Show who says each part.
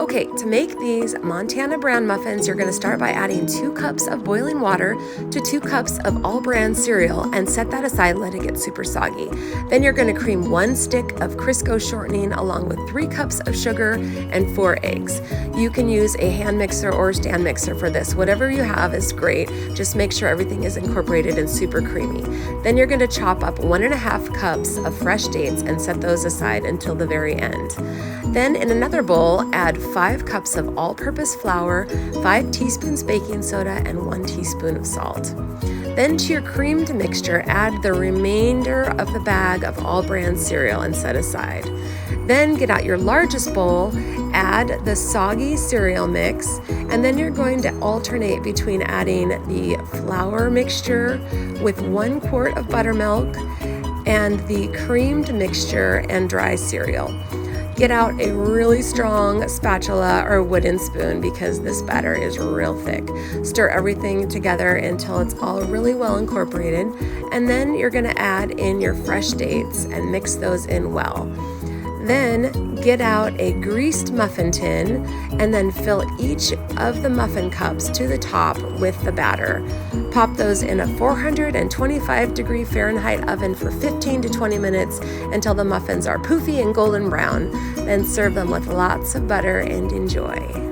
Speaker 1: Okay, to make these Montana Bran muffins, you're going to start by adding 2 cups of boiling water to 2 cups of All Bran cereal and set that aside, let it get super soggy. Then you're going to cream 1 stick of Crisco shortening along with 3 cups of sugar and 4 eggs. You can use a hand mixer or stand mixer for this. Whatever you have is great. Just make sure everything is incorporated and super creamy. Then you're going to chop up 1.5 cups of fresh dates and set those aside until the very end. Then in another bowl, add 5 cups of all-purpose flour, 5 teaspoons baking soda, and 1 teaspoon of salt. Then to your creamed mixture, add the remainder of the bag of All Bran cereal and set aside. Then get out your largest bowl, add the soggy cereal mix, and then you're going to alternate between adding the flour mixture with 1 quart of buttermilk and the creamed mixture and dry cereal. Get out a really strong spatula or wooden spoon because this batter is real thick. Stir everything together until it's all really well incorporated, and then you're going to add in your fresh dates and mix those in well. Then get out a greased muffin tin and then fill each of the muffin cups to the top with the batter. Pop those in a 425-degree Fahrenheit oven for 15 to 20 minutes until the muffins are poofy and golden brown. Then serve them with lots of butter and enjoy.